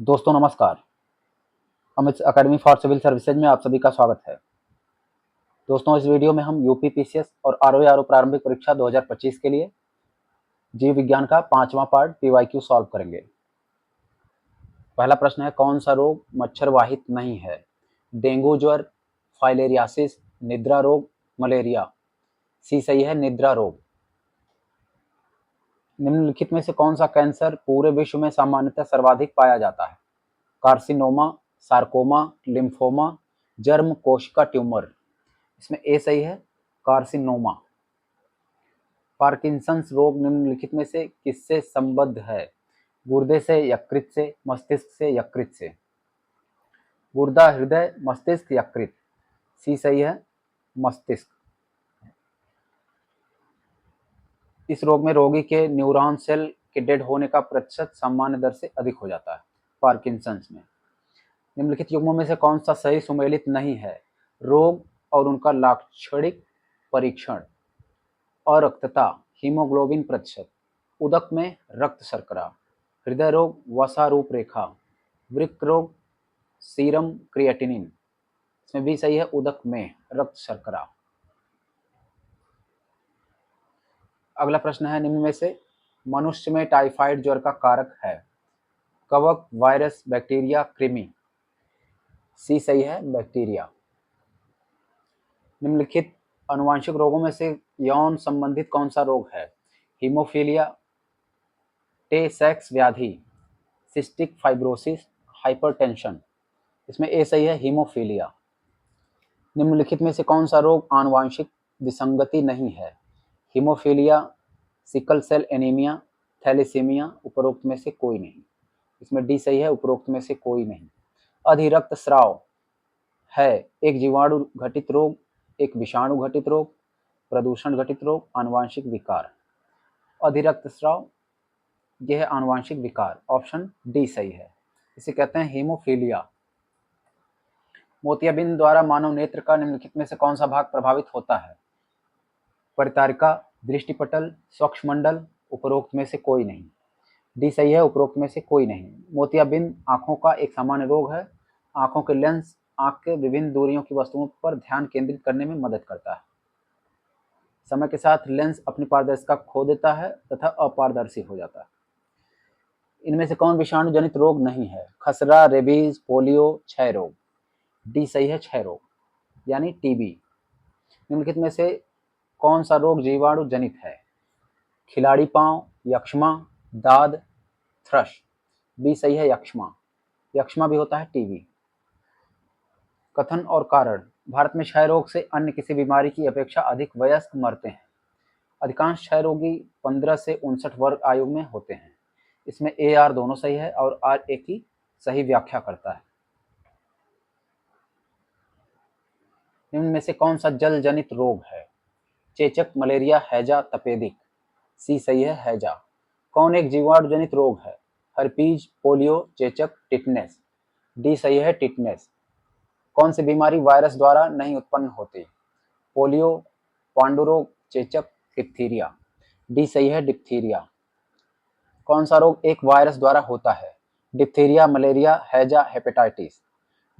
दोस्तों नमस्कार। Amit academy for civil services में आप सभी का स्वागत है। दोस्तों इस वीडियो में हम यूपी पीसीएस और आरओ प्रारंभिक परीक्षा 2025 के लिए जीव विज्ञान का 5वां पार्ट पीवाईक्यू सॉल्व करेंगे। पहला प्रश्न है, कौन सा रोग मच्छर वाहित नहीं है? डेंगू ज्वर, फाइलेरियासिस, निद्रा रोग, मलेरिया। सी सही है, निद्रा रोग। निम्नलिखित में से कौन सा कैंसर पूरे विश्व में सामान्यतः सर्वाधिक पाया जाता है? कार्सिनोमा, सार्कोमा, लिम्फोमा, जर्म कोशिका ट्यूमर। इसमें ए सही है, कार्सिनोमा। पार्किंसंस रोग निम्नलिखित में से किससे संबद्ध है? गुर्दे से, यकृत से, मस्तिष्क से, यकृत से। गुर्दा, हृदय, मस्तिष्क, यकृत। सी सही है, मस्तिष्क। इस रोग में रोगी के न्यूरॉन सेल के डेड होने का प्रतिशत सामान्य दर से अधिक हो जाता है पार्किंसंस में। निम्नलिखित युग्मों में से कौन सा सही सुमेलित नहीं है? रोग और उनका लाक्षणिक परीक्षण, अरक्तता, हीमोग्लोबिन प्रतिशत, उदक में रक्त शर्करा, हृदय रोग, वसा रूपरेखा, वृक्क रोग, सीरम क्रिएटिनिन। इसमें भी सही है, उदक में रक्त शर्करा। अगला प्रश्न है, निम्न में से मनुष्य में टाइफाइड ज्वर का कारक है? कवक, वायरस, बैक्टीरिया, कृमि। सी सही है, बैक्टीरिया। निम्नलिखित आनुवांशिक रोगों में से यौन संबंधित कौन सा रोग है? हीमोफीलिया, टे सेक्स व्याधि, सिस्टिक फाइब्रोसिस, हाइपरटेंशन। इसमें ए सही है, हीमोफीलिया। निम्नलिखित में से कौन सा रोग आनुवांशिक विसंगति नहीं है? Haemophilia, sickle cell anaemia, thalassaemia, उपरोक्त में से कोई नहीं। इसमें डी सही है, उपरोक्त में से कोई नहीं। अधिरक्त स्राव है एक जीवाणु घटित रोग, एक विषाणु घटित रोग, प्रदूषण घटित रोग, आनुवांशिक विकार। अधिरक्त स्राव यह है आनुवांशिक विकार, ऑप्शन डी सही है। इसे कहते हैं हीमोफीलिया। मोतियाबिंद द्वारा मानव नेत्र का निम्नलिखित में से कौन सा भाग प्रभावित होता है? परितारिका, दृष्टिपटल, स्वक्ष्मंडल, उपरोक्त में से कोई नहीं। डी सही है, उपरोक्त में से कोई नहीं। मोतियाबिंद आंखों का एक सामान्य रोग है। आंखों के लेंस आंख के विभिन्न दूरियों की वस्तुओं पर ध्यान केंद्रित करने में मदद करता है। समय के साथ लेंस अपनी पारदर्शिता खो देता है तथा अपारदर्शी हो जाता है। इनमें से कौन विषाणु जनित रोग नहीं है? खसरा, रेबीज, पोलियो, क्षय रोग। डी सही है, क्षय रोग यानी टीबी। निम्नलिखित में से कौन सा रोग जीवाणु जनित है? खिलाड़ी पांव, यक्ष्मा, दाद, थ्रश। बी सही है, यक्ष्मा। यक्ष्मा भी होता है टीबी। कथन और कारण, भारत में क्षय रोग से अन्य किसी बीमारी की अपेक्षा अधिक वयस्क मरते हैं। अधिकांश क्षय रोगी 15 से 59 वर्ग आयु में होते हैं। इसमें ए आर दोनों सही है और आर ए की सही व्याख्या करता है। निम्न में से कौन सा जल जनित रोग है? चेचक, मलेरिया, हैजा, तपेदिक। सी सही है, हैजा। कौन एक जीवाणु जनित रोग है? हर्पीज, पोलियो, चेचक, टिटनेस। डी सही है, टिटनेस। कौन सी बीमारी वायरस द्वारा नहीं उत्पन्न होती? पोलियो, पांडुरोग, चेचक, डिप्थीरिया। डी सही है, डिप्थीरिया। कौन सा रोग एक वायरस द्वारा होता है? डिप्थीरिया, मलेरिया, हैजा, हेपेटाइटिस।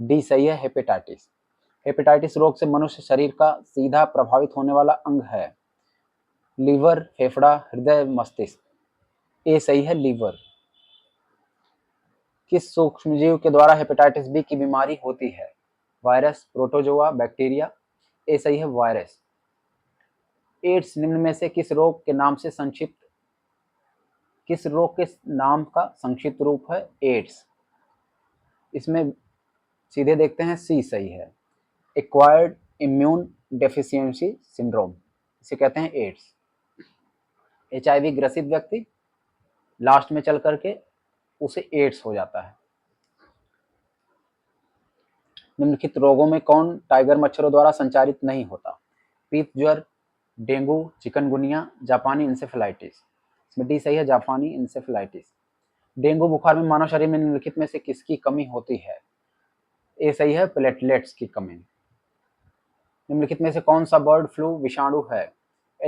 डी सही है, हेपेटाइटिस। हेपेटाइटिस रोग से मनुष्य शरीर का सीधा प्रभावित होने वाला अंग है? लीवर, फेफड़ा, हृदय, मस्तिष्क। ए सही है, लीवर। किस सूक्ष्मजीव के द्वारा हेपेटाइटिस बी की बीमारी होती है? Virus, protozoa, bacteria. ए सही है, वायरस। एड्स निम्न में से किस रोग के नाम का संक्षिप्त रूप है? एड्स। इसमें सीधे देखते हैं, सी सही है, एक्वायर्ड इम्यून डेफिशिएंसी सिंड्रोम। इसे कहते हैं एड्स। एचआईवी ग्रसित व्यक्ति लास्ट में चल करके उसे एड्स हो जाता है। निम्नलिखित रोगों में कौन टाइगर मच्छरों द्वारा संचारित नहीं होता? पीत ज्वर, डेंगू, चिकनगुनिया, जापानी इंसेफेलाइटिस। इसमें डी सही है, जापानी इंसेफेलाइटिस। डेंगू बुखार में मानव शरीर में निम्नलिखित में से किसकी कमी होती है? ए सही है, प्लेटलेट्स की कमी। निम्नलिखित में से कौन सा बर्ड फ्लू विषाणु है?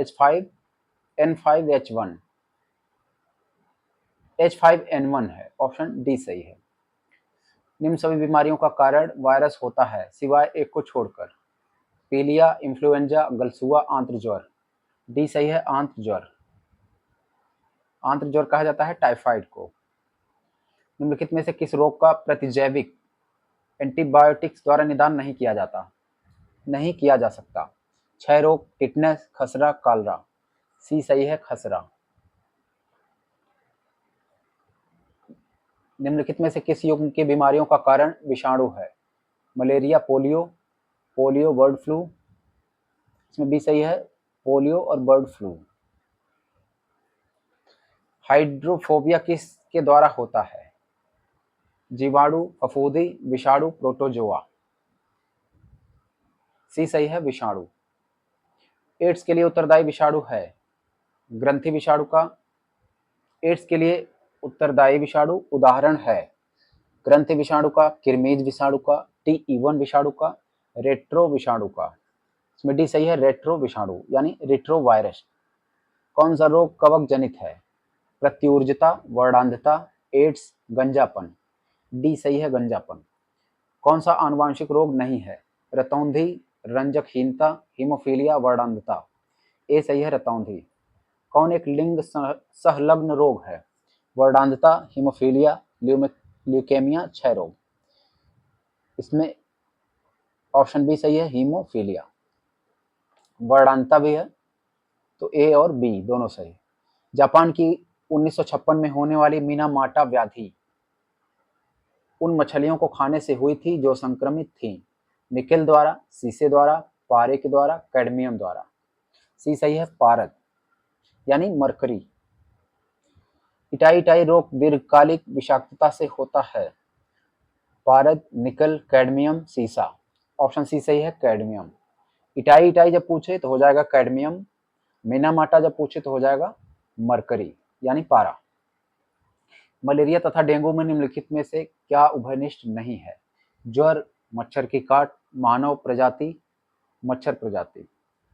H5N5H1। H5N1 है, ऑप्शन डी सही है। निम्न सभी बीमारियों का कारण वायरस होता है सिवाय एक को छोड़कर। पीलिया, इन्फ्लुएंजा, गलसुआ, आंत्र ज्वर। डी सही है, आंत्र ज्वर। आंत्र ज्वर कहा जाता है टाइफाइड को। निम्नलिखित में से किस रोग का प्रतिजैविक एंटीबायोटिक्स द्वारा निदान नहीं किया जा सकता? क्षय रोग, टिटनेस, खसरा, कालरा। सी सही है, खसरा। निम्नलिखित में से किस युग्म की बीमारियों का कारण विषाणु है? Malaria, polio, polio, bird flu. इसमें बी सही है, पोलियो और बर्ड फ्लू। हाइड्रोफोबिया किसके द्वारा होता है? जीवाणु, फफूंदी, विषाणु, प्रोटोजोआ। सी सही है, विषाणु। एड्स के लिए उत्तरदायी विषाणु है ग्रंथि विषाणु का। एड्स के लिए उत्तरदायी विषाणु उदाहरण है ग्रंथि विषाणु का, किरमीज विषाणु का, T1 विषाणु का, रेट्रो विषाणु का। इसमें डी सही है, रेट्रो विषाणु यानी रेट्रो वायरस। कौन सा रोग कवक जनित है? प्रत्युर्जता, वर्णांधता, एड्स, गंजापन। डी सही है, गंजापन। कौन सा आनुवांशिक रोग नहीं है? रतौंधी, रंजकहीनता, हीमोफीलिया, वर्णांधता। ए सही है, रतौंधी। कौन एक लिंग संलग्न रोग है? वर्णांधता, हीमोफीलिया, ल्यूकेमिया, क्षय रोग। इसमें ऑप्शन बी सही है, हीमोफीलिया। वर्णांधता भी है तो ए और बी दोनों सही। जापान की 1956 में होने वाली मिनामाटा व्याधि उन मछलियों को खाने से हुई थी जो संक्रमित थीं। निकेल द्वारा, शीशे द्वारा, पारे के द्वारा, कैडमियम द्वारा। सी सही है, पारद यानी मरकरी। इटाई रोग दीर्घकालिक विषाक्तता से होता है। पारद, निकल, कैडमियम, सीसा। ऑप्शन सी सही है, कैडमियम। इटाई जब पूछे तो हो जाएगा कैडमियम। मिनामाटा जब पूछे तो हो जाएगा मरकरी यानी पारा। मलेरिया तथा डेंगू में निम्नलिखित में से क्या उभयनिष्ठ नहीं है? ज्वर, मच्छर की काट, मानव प्रजाति, मच्छर प्रजाति।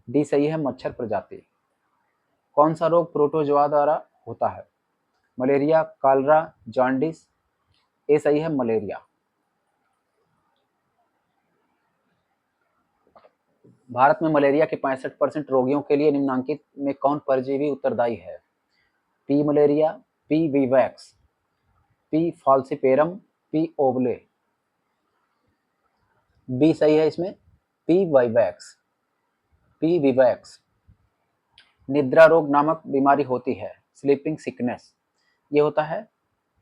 डी सही है, मच्छर प्रजाति। कौन सा रोग प्रोटोजोआ द्वारा होता है? Malaria, Kalra, jaundice. ए सही है, मलेरिया। भारत में मलेरिया के 65% रोगियों के लिए निम्नांकित में कौन परजीवी उत्तरदायी है? P malaria, P vivax, P falciparum, P ovale. B सही है, इसमें पी वाइवैक्स, पी विवैक्स। निद्रा रोग नामक बीमारी होती है, स्लीपिंग सिकनेस। ये होता है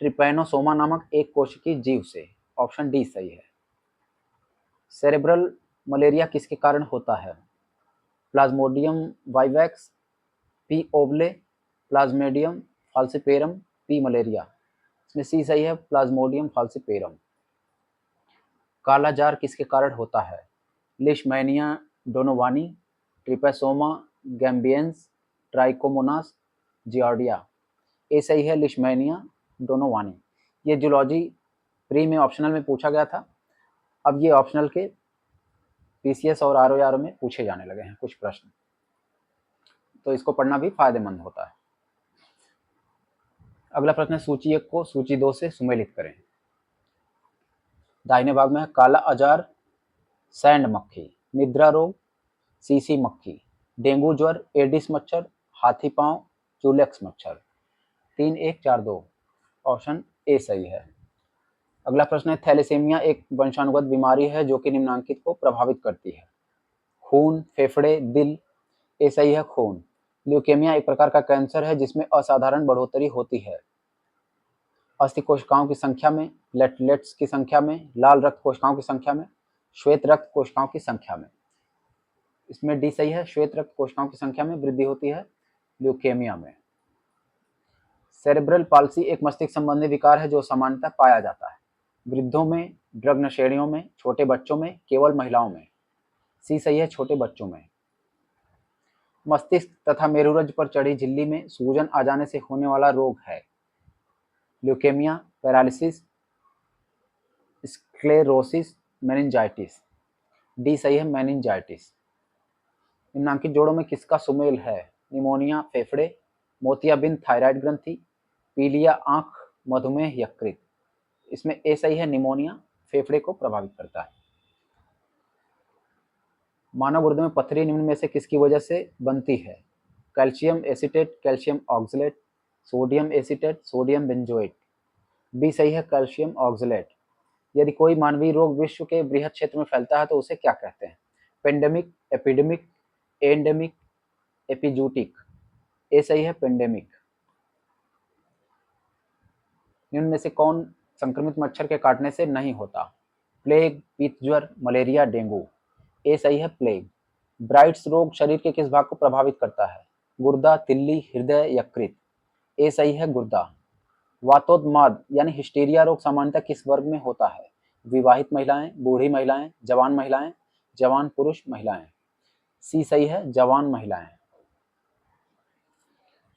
ट्रिपैनोसोमा नामक एक कोशिकीय जीव से। ऑप्शन डी सही है। सेरेब्रल मलेरिया किसके कारण होता है? Plasmodium vivax, P ओवले, Plasmodium falciparum, P malaria. इसमें सी सही है, प्लाज्मोडियम फाल्सिपेरम। काला जार किसके कारण होता है? Leishmania donovani, ट्रिपैसोमा gambiense, trichomonas, giardia. ए सही है, लिशमैनिया डोनोवानी। ये जूलॉजी प्री में ऑप्शनल में पूछा गया था, अब ये ऑप्शनल के पीसीएस और आरओआर में पूछे जाने लगे हैं कुछ प्रश्न, तो इसको पढ़ना भी फायदेमंद होता है। अगला प्रश्न है, सूची 1 को सूची 2 से सुमेलित करें। दाहिने भाग में है काला अजार, सैंड मक्खी, निद्रा रोग, सीसी मक्खी, डेंगू ज्वर, एडिस मच्छर, हाथी पांव, चूलेक्स मच्छर। 3, 1, 4, 2। ऑप्शन ए सही है। अगला प्रश्न है, थैलेसीमिया एक वंशानुगत बीमारी है जो कि निम्नांकित को प्रभावित करती है। खून, फेफड़े, दिल। ए सही है, खून। ल्यूकेमिया एक प्रकार का कैंसर है जिसमें असाधारण बढ़ोतरी होती है अस्थि कोशिकाओं की संख्या में, प्लेटलेट्स की संख्या में, लाल रक्त कोशिकाओं की संख्या में, श्वेत रक्त कोशिकाओं की संख्या में। इसमें डी सही है, श्वेत रक्त कोशिकाओं की संख्या में वृद्धि होती है ल्यूकेमिया में। सेरेब्रल पाल्सी एक मस्तिष्क संबंधी विकार है जो सामान्यतः पाया जाता है वृद्धों में, ड्रग नशेड़ियों में, छोटे बच्चों में, केवल महिलाओं में। सी सही है, छोटे बच्चों में। मस्तिष्क तथा मेरुरज्ज पर चढ़ी झिल्ली में सूजन आ जाने से होने वाला रोग है leukaemia, paralysis, sclerosis, meningitis. D सही है, मेनिंजाइटिस। निम्नांकित जोड़ों में किसका सुमेल है? निमोनिया फेफड़े, मोतियाबिंद थायराइड ग्रंथि, पीलिया आंख, मधुमेह यकृत। इसमें ए सही है, निमोनिया फेफड़े को प्रभावित करता है। मानव गुर्दे में पथरी निम्न में से किसकी वजह से बनती है? Calcium acetate, calcium oxalate, sodium acetate, sodium benzoate. B सही है, कैल्शियम ऑक्सलेट। यदि कोई मानवीय रोग विश्व के बृहद क्षेत्र में फैलता है तो उसे क्या कहते हैं? Pandemic, epidemic, endemic, epizootic. A सही है, पेंडेमिक। निम्न में से कौन संक्रमित मच्छर के काटने से नहीं होता? प्लेग, पीत ज्वर, मलेरिया, डेंगू। ए सही है, प्लेग। ब्राइट्स रोग शरीर के किस भाग को प्रभावित करता है? गुर्दा, तिल्ली, हृदय, यकृत। ए सही है, गुर्दा। वातोन्माद यानी हिस्टीरिया रोग सामान्यतः किस वर्ग में होता है? विवाहित महिलाएं, बूढ़ी महिलाएं, जवान महिलाएं, जवान पुरुष महिलाएं। सी सही है, जवान महिलाएं।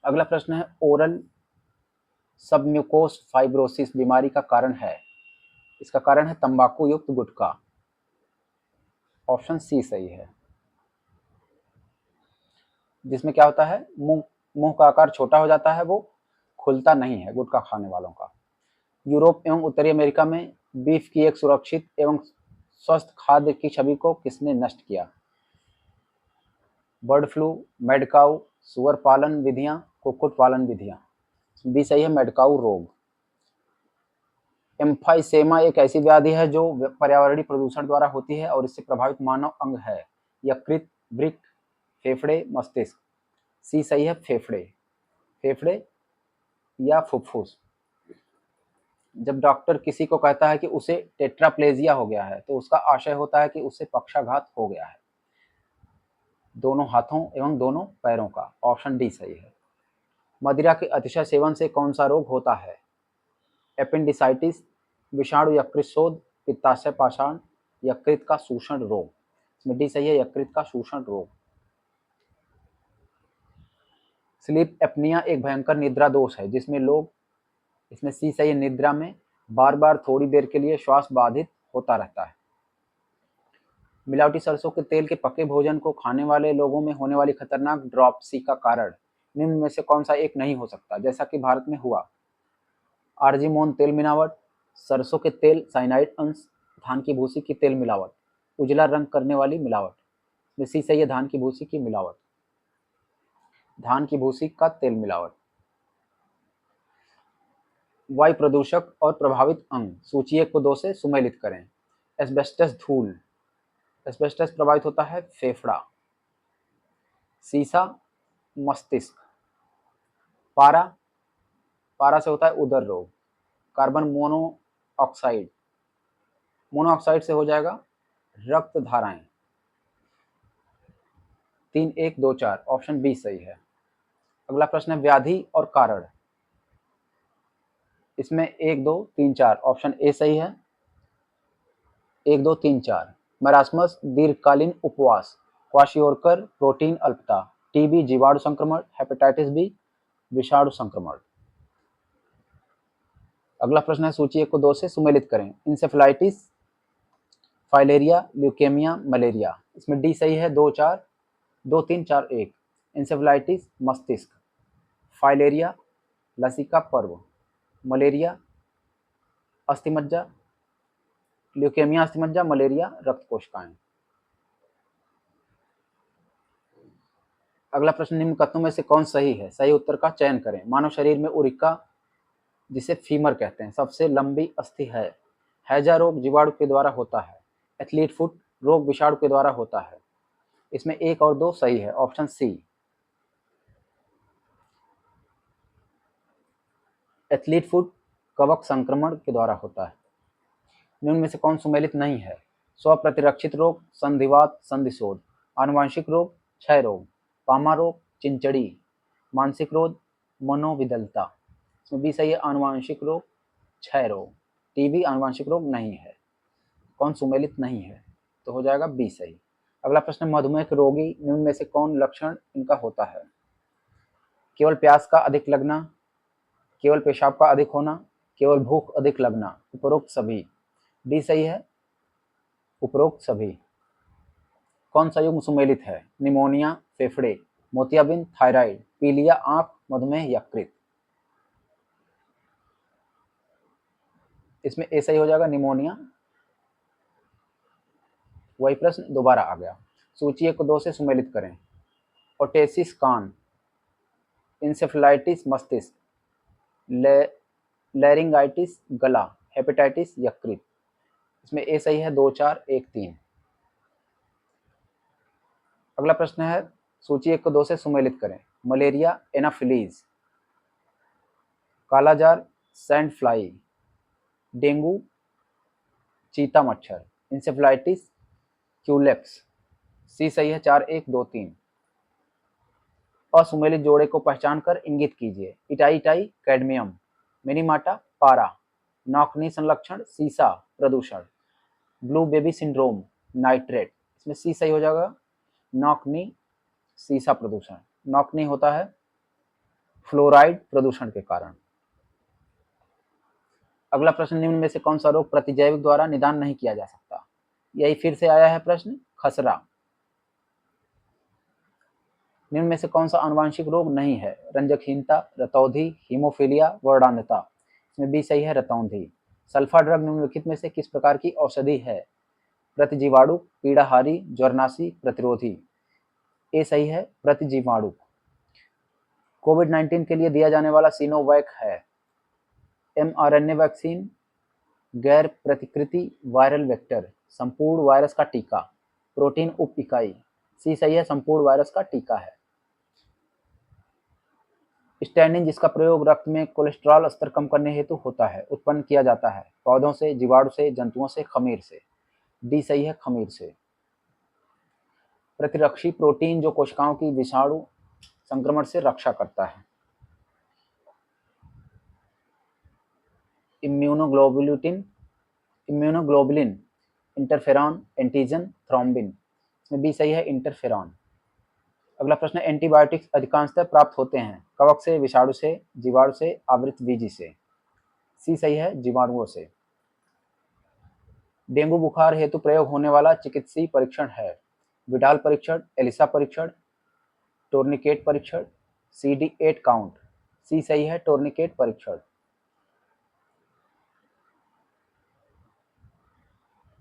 अगला प्रश्न है, ओरल सबम्यूकोस फाइब्रोसिस बीमारी का कारण है? इसका कारण है तंबाकू युक्त गुटखा। ऑप्शन सी सही है। जिसमें क्या होता है, मुंह का आकार छोटा हो जाता है, वो खुलता नहीं है गुटखा खाने वालों का। यूरोप एवं उत्तरी अमेरिका में बीफ की एक सुरक्षित एवं स्वस्थ खाद्य की छवि को किसने नष्ट किया? बर्ड फ्लू, मेडकाउ, सुअर पालन विधियां, कुक्कुट पालन विधियां। बी सही है, मेडकाउ रोग। एम्फाइसेमा एक ऐसी व्याधि है जो पर्यावरणीय प्रदूषण द्वारा होती है और इससे प्रभावित मानव अंग है? यकृत, वृक्क, फेफड़े, मस्तिष्क। सी सही है, फेफड़े। फेफड़े या फुफ्फुस। जब डॉक्टर किसी को कहता है कि उसे टेट्राप्लेजिया हो गया है तो उसका आशय होता है कि उसे पक्षाघात हो गया है, दोनों हाथों एवं दोनों पैरों का। ऑप्शन डी सही है। मदिरा के अतिशय सेवन से कौन सा रोग होता है? एपेंडिसाइटिस, विषाणु यकृत शोथ, पित्ताशय पाषाण, यकृत का शोषण रोग। इसमें डी सही है, यकृत का शोषण रोग। स्लीप एप्निया एक भयंकर निद्रा दोष है जिसमें लोग, इसमें सी सही है, निद्रा में बार बार थोड़ी देर के लिए श्वास बाधित होता रहता है। मिलावटी सरसों के तेल के पके भोजन को खाने वाले लोगों में होने वाली खतरनाक ड्रॉपसी का कारण निम्न में से कौन सा एक नहीं हो सकता, जैसा कि भारत में हुआ? आर्जिमोन तेल मिलावट, सरसों के तेल साइनाइड अंश, धान की भूसी की तेल मिलावट, उजला रंग करने वाली मिलावट। सी सही है, धान की भूसी की मिलावट। धान की भूसी का तेल मिलावट। वायु प्रदूषक और प्रभावित अंग सूची 1 को 2 से सुमेलित करें। एस्बेस्टस धूल, एस्बेस्टस प्रभावित होता है फेफड़ा। सीसा, मस्तिष्क। पारा, पारा से होता है उदर रोग। कार्बन मोनोऑक्साइड, मोनोऑक्साइड से हो जाएगा रक्त धाराएं। 3, 1, 2, 4। ऑप्शन बी सही है। अगला प्रश्न है, व्याधि और कारण। इसमें 1, 2, 3, 4। ऑप्शन ए सही है, 1, 2, 3, 4। मरासमस दीर्घकालीन उपवास, क्वाशियोरकर प्रोटीन अल्पता, टीबी जीवाणु संक्रमण, हेपेटाइटिस बी विषाणु संक्रमण। अगला प्रश्न है, सूची 1 को 2 से सुमेलित करें। Encephalitis, filaria, leukaemia, malaria. इसमें डी सही है, 2, 4, 2, 3, 4, 1। इंसेफेलाइटिस मस्तिष्क, फाइलेरिया लसिका पर्व, मलेरिया अस्थिमज्जा, ल्यूकेमिया अस्थिमज्जा, मलेरिया रक्त कोशिकाएं। अगला प्रश्न, निम्न कथनों में से कौन सही है? सही उत्तर का चयन करें। मानव शरीर में उरिका, जिसे फीमर कहते हैं, सबसे लंबी अस्थि है। हैजा रोग जीवाणु के द्वारा होता है। एथलीट फुट रोग विषाणु के द्वारा होता है। इसमें 1 और 2 सही है। ऑप्शन सी, एथलीट फुट कवक संक्रमण के द्वारा होता है। निम्न में से कौन सुमेलित नहीं है? स्वप्रतिरक्षित रोग, संधिवात, संधिशोथ, आनुवांशिक रोग, क्षय रोग, पामा रोग, चिंचड़ी, मानसिक रोग, मनोविदलता। इसमें बी सही है, आनुवांशिक रोग, क्षय रोग। टीबी आनुवांशिक रोग नहीं है। कौन सुमेलित नहीं है? तो हो जाएगा बी सही। अगला प्रश्न, मधुमेह के रोगी निम्न में से कौन लक्षण इनका होता है? केवल प्यास का अधिक लगना, केवल पेशाब का अधिक होना, केवल भूख अधिक लगना, उपरोक्त सभी। डी सही है, उपरोक्त सभी। कौन सा युग्म सुमेलित है? निमोनिया फेफड़े, मोतियाबिंद थायराइड, पीलिया आंख, मधुमेह यकृत। इसमें ए सही हो जाएगा, निमोनिया वही प्रश्न दोबारा आ गया। सूची 1 को 2 से सुमेलित करें। ओटेसिस कान, इंसेफ्लाइटिस मस्तिष्क, लैरिंगाइटिस गला, हेपेटाइटिस यकृत। इसमें ए सही है 2, 4, 1, 3। अगला प्रश्न है सूची 1 को 2 से सुमेलित करें। मलेरिया एनाफिलीज, कालाजार सैंड फ्लाई, डेंगू चीता मच्छर, इंसेफ्लाइटिस क्यूलेक्स। सी सही है 4, 1, 2, 3। असुमेलित जोड़े को पहचान कर इंगित कीजिए। इटाई इटाई कैडमियम, मिनीमाटा पारा, नॉकनी संलक्षण सीसा प्रदूषण, ब्लू बेबी सिंड्रोम नाइट्रेट। इसमें सी सही हो जाएगा, नॉकनी सीसा प्रदूषण। नॉकनी होता है फ्लोराइड प्रदूषण के कारण। अगला प्रश्न, निम्न में से कौन सा रोग प्रतिजैविक द्वारा निदान नहीं किया जा सकता? यही फिर से आया है प्रश्न, खसरा। निम्न में से कौन सा आनुवांशिक रोग नहीं है? रंजकहीनता, रतौंधी, हीमोफीलिया, वर्णांधता। इसमें बी सही है, रतौंधी। सल्फा ड्रग निम्नलिखित में से किस प्रकार की औषधि है? प्रतिजीवाणु, पीड़ाहारी, ज्वरनाशी, प्रतिरोधी। ए सही है, प्रतिजीवाणु। कोविड-19 के लिए दिया जाने वाला सिनोवैक है mRNA वैक्सीन, गैर प्रतिकृति वायरल वेक्टर, संपूर्ण वायरस का टीका, प्रोटीन उप इकाई। सी सही है, संपूर्ण वायरस का टीका है। स्टैनिन, जिसका प्रयोग रक्त में कोलेस्ट्रॉल स्तर कम करने हेतु होता है, उत्पन्न किया जाता है पौधों से, जीवाणु से, जंतुओं से, खमीर से। डी सही है, खमीर से। प्रतिरक्षी प्रोटीन, जो कोशिकाओं की विषाणु संक्रमण से रक्षा करता है। Immunoglobulin, interferon, antigen, thrombin. इसमें बी सही है, इंटरफेरॉन। अगला प्रश्न, एंटीबायोटिक्स अधिकांशतः प्राप्त होते हैं कवक से, विषाणु से, जीवाणु से, आवृतबीजी से। सी सही है, जीवाणुओं से। डेंगू बुखार हेतु प्रयोग होने वाला चिकित्सीय परीक्षण है विडाल परीक्षण, एलिसा परीक्षण, टोर्निकेट परीक्षण, CD8 काउंट। सी सही है, टोर्निकेट परीक्षण।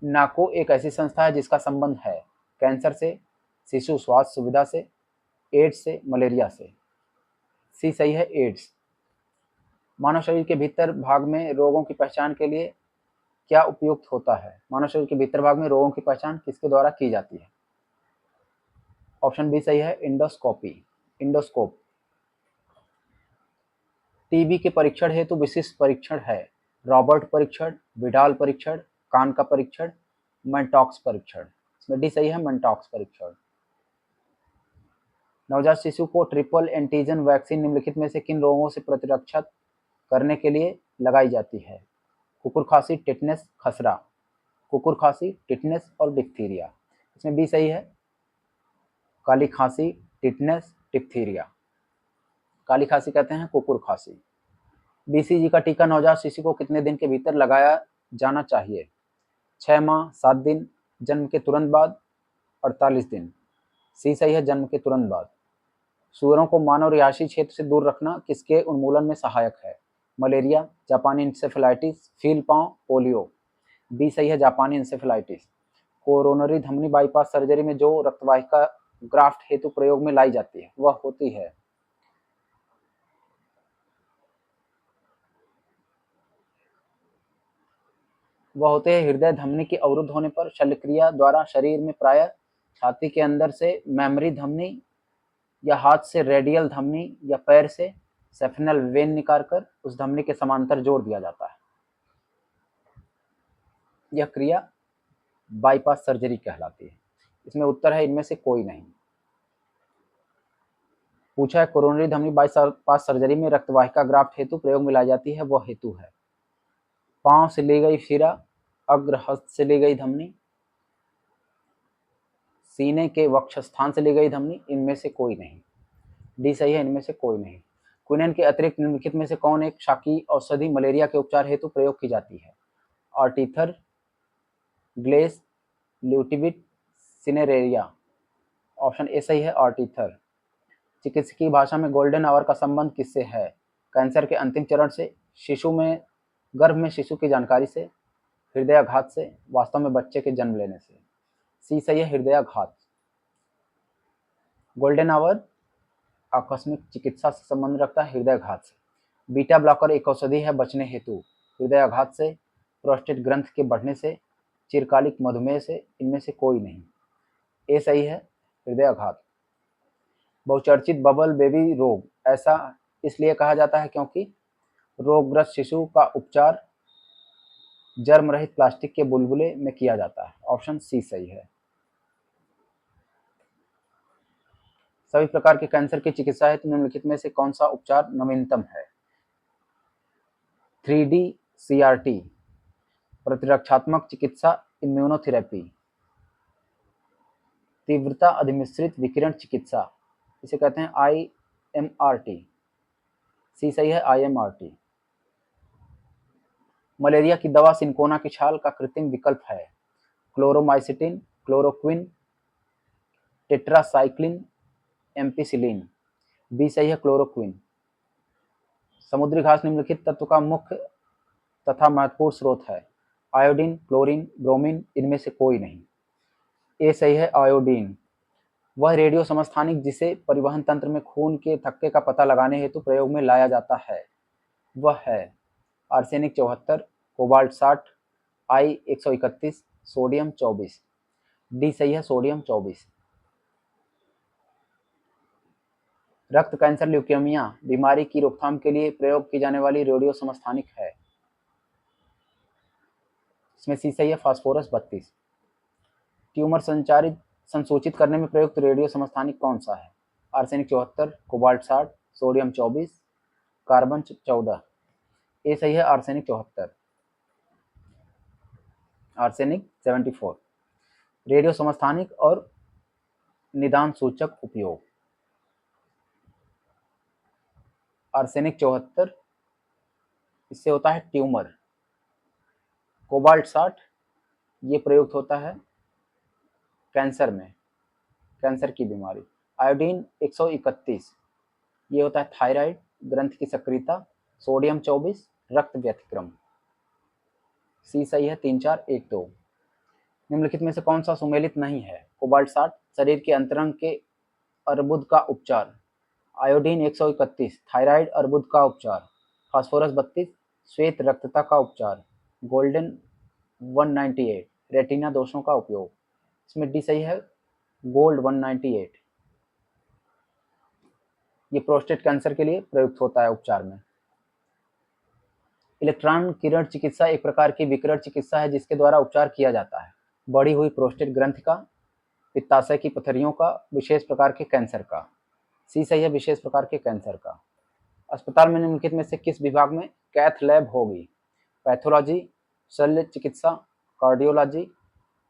नाको एक ऐसी संस्था है जिसका संबंध है कैंसर से, शिशु स्वास्थ्य सुविधा से, एड्स से, मलेरिया से। सी सही है, एड्स। मानव शरीर के भीतर भाग में रोगों की पहचान के लिए क्या उपयुक्त होता है? मानव शरीर के भीतर भाग में रोगों की पहचान किसके द्वारा की जाती है? ऑप्शन बी सही है, इंडोस्कोपी, इंडोस्कोप। टीबी के परीक्षण हेतु विशिष्ट परीक्षण है रॉबर्ट परीक्षण, विडाल परीक्षण, कान का परीक्षण, मैंटॉक्स परीक्षण। इसमें डी सही है, मैंटॉक्स परीक्षण। नवजात शिशु को ट्रिपल एंटीजन वैक्सीन निम्नलिखित में से किन रोगों से प्रतिरक्षित करने के लिए लगाई जाती है? कुकुर खांसी, टिटनेस, खसरा। कुकुर खांसी, टिटनेस और डिप्थीरिया। इसमें बी सही है, काली खांसी, टिटनेस, डिप्थीरिया। काली खांसी कहते हैं कुकुर खांसी। BCG का टीका नवजात शिशु को कितने दिन के भीतर लगाया जाना चाहिए? 6 माह, 7 दिन, जन्म के तुरंत बाद, 48 दिन। सी सही है, जन्म के तुरंत बाद। सूअरों को मानव रिहायशी क्षेत्र से दूर रखना किसके उन्मूलन में सहायक है? मलेरिया, जापानी इंसेफेलाइटिस, फील पांव, पोलियो। बी सही है, जापानी इंसेफेलाइटिस। कोरोनरी धमनी बाईपास सर्जरी में जो रक्तवाहिका ग्राफ्ट हेतु प्रयोग में लाई जाती है वह होती है हृदय धमनी के अवरुद्ध होने पर शल्यक्रिया द्वारा शरीर में प्रायः छाती के अंदर से मेमोरी धमनी या हाथ से रेडियल धमनी या पैर से सेफेनल वेन निकालकर उस धमनी के समांतर जोड़ दिया जाता है। यह क्रिया बाईपास सर्जरी कहलाती है। इसमें उत्तर है इनमें से कोई नहीं। पूछा है कोरोनरी धमनी बाईपास सर्जरी में रक्तवाहिका ग्राफ्ट हेतु प्रयोग में लाई जाती है वह हेतु है पांव से ली गई शिरा, अग्र हस्त से ली गई धमनी, सीने के वक्षस्थान से ली गई धमनी। इनमें से कोई नहीं। डी सही है, इनमें से कोई नहीं। क्विनैन के अतिरिक्त निम्नलिखित में से कौन एक शाकीय औषधि मलेरिया के उपचार हेतु प्रयोग की जाती है? आर्टीथर, ग्लेस, ल्यूटिविट, सिनेरेरिया। ऑप्शन ए सही है, आर्टीथर। चिकित्सकीय भाषा में गोल्डन आवर का संबंध किससे है? कैंसर के अंतिम चरण से, शिशु में गर्भ में शिशु की जानकारी से, हृदयाघात से, वास्तव में बच्चे के जन्म लेने से। सी सही है, हृदयाघात। गोल्डन आवर आकस्मिक चिकित्सा से संबंध रखता है, हृदयाघात से। बीटा ब्लॉकर एक औषधि है बचने हेतु, हृदयाघात से, प्रोस्टेट ग्रंथ के बढ़ने से, चिरकालिक मधुमेह से, इनमें से कोई नहीं। ए सही है, हृदयाघात। बहुचर्चित बबल बेबी रोग ऐसा इसलिए कहा जाता है क्योंकि रोगग्रस्त शिशु का उपचार जर्म रहित प्लास्टिक के बुलबुले में किया जाता है। ऑप्शन सी सही है। सभी प्रकार के कैंसर की चिकित्सा हेतु निम्नलिखित में से कौन सा उपचार नवीनतम है? 3D CRT, प्रतिरक्षात्मक चिकित्सा, इम्यूनोथेरेपी, तीव्रता अधिमिश्रित विकिरण चिकित्सा, इसे कहते हैं IMRT। सी सही है, IMRT। मलेरिया की दवा सिनकोना की छाल का कृत्रिम विकल्प है, chloromycetin, chloroquine, tetracycline, ampicillin. B सही है, क्लोरोक्विन। समुद्री घास निम्नलिखित तत्व का मुख्य तथा महत्वपूर्ण स्रोत है, आयोडीन, क्लोरीन, ब्रोमीन, इनमें से कोई नहीं। ए सही है, आयोडीन। वह रेडियो समस्थानिक जिसे परिवहन तंत्र में खून के थक्के का पता लगाने हेतु प्रयोग में लाया जाता है वह है आर्सेनिक 74, कोबाल्ट 60, आई 131, सोडियम 24। डी सही है, सोडियम 24। रक्त कैंसर ल्यूकेमिया बीमारी की रोकथाम के लिए प्रयोग की जाने वाली रेडियो समस्थानिक है, इसमें सी सही है, फास्फोरस 32। ट्यूमर संसूचित करने में प्रयुक्त रेडियो समस्थानिक कौन सा है? Arsenic 74, cobalt 60, sodium 24, carbon 14। ए सही है, आर्सेनिक 74। आर्सेनिक 74। रेडियो समस्थानिक और निदान सूचक उपयोग। आर्सेनिक 74 इससे होता है ट्यूमर, कोबाल्ट 60 ये प्रयुक्त होता है कैंसर में, कैंसर की बीमारी। आयोडीन 131 ये होता है थायराइड ग्रंथ की सक्रियता। सोडियम 24 रक्त व्यतिक्रम। सी सही है, 3, 4, 1, 2। निम्नलिखित में से कौन सा सुमेलित नहीं है? कोबाल्ट 60 शरीर के अंतरंग के अर्बुद का उपचार, आयोडीन 131 थायराइड अर्बुद का उपचार, फास्फोरस 32 श्वेत रक्तता का उपचार, गोल्डन 198 रेटिना दोषों का उपयोग। इसमें डी सही है, गोल्ड 198। ये प्रोस्टेट कैंसर के लिए प्रयुक्त होता है उपचार में। इलेक्ट्रॉन किरण चिकित्सा एक प्रकार की विकिरण चिकित्सा है जिसके द्वारा उपचार किया जाता है बढ़ी हुई प्रोस्टेट ग्रंथि का, पित्ताशय की पथरियों का, विशेष प्रकार के कैंसर का। सी सही है, विशेष प्रकार के कैंसर का। अस्पताल में निम्नलिखित में से किस विभाग में कैथ लैब होगी? पैथोलॉजी, शल्य चिकित्सा, कार्डियोलॉजी,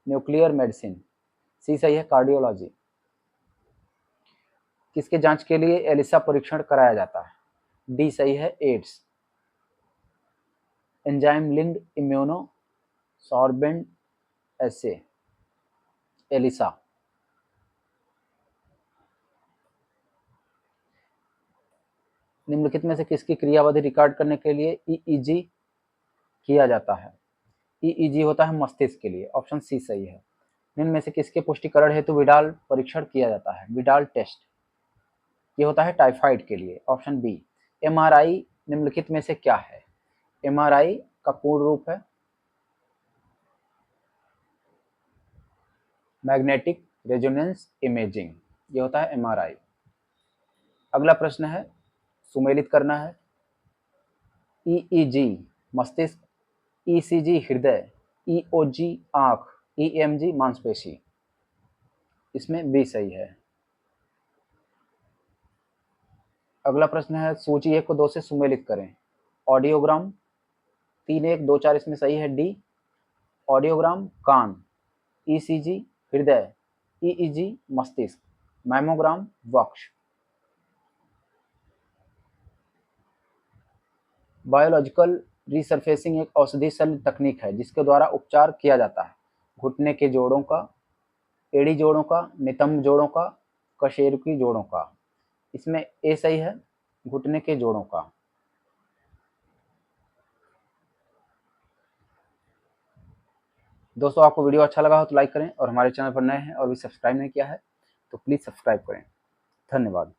न्यूक्लियर मेडिसिन। सी सही है, कार्डियोलॉजी। किसके जांच के लिए एलिसा परीक्षण कराया जाता है? डी सही है, AIDS. Enzyme linked immunosorbent assay, ELISA. निम्नलिखित में से किसकी क्रियाविधि रिकॉर्ड करने के लिए ईईजी किया जाता है? ईईजी होता है मस्तिष्क के लिए। ऑप्शन सी सही है। निम्न में से किसके पुष्टिकरण हेतु विडाल परीक्षण किया जाता है? विडाल टेस्ट ये होता है टाइफाइड के लिए। Option B. एमआरआई निम्नलिखित में से क्या है? एमआरआई का पूर्ण रूप है मैग्नेटिक रेजोनेंस इमेजिंग, ये होता है एमआरआई। अगला प्रश्न है, सुमेलित करना है। ईईजी मस्तिष्क, ईसीजी हृदय, ईओजी आंख, ईएमजी मांसपेशी। इसमें बी सही है। अगला प्रश्न है, सूची 1 को 2 से सुमेलित करें। ऑडियोग्राम 3, 1, 2, 4 इसमें सही है डी। ऑडियोग्राम कान, ईसीजी हृदय, ईईजी मस्तिष्क, मैमोग्राम वक्ष। बायोलॉजिकल रिसर्फेसिंग एक औषधि शल्य तकनीक है जिसके द्वारा उपचार किया जाता है घुटने के जोड़ों का, एड़ी जोड़ों का, नितंब जोड़ों का, कशेरुकी जोड़ों का। इसमें ए सही है, घुटने के जोड़ों का। दोस्तों आपको वीडियो अच्छा लगा हो तो लाइक करें और हमारे चैनल पर नए हैं और भी सब्सक्राइब नहीं किया है तो प्लीज़ सब्सक्राइब करें। धन्यवाद।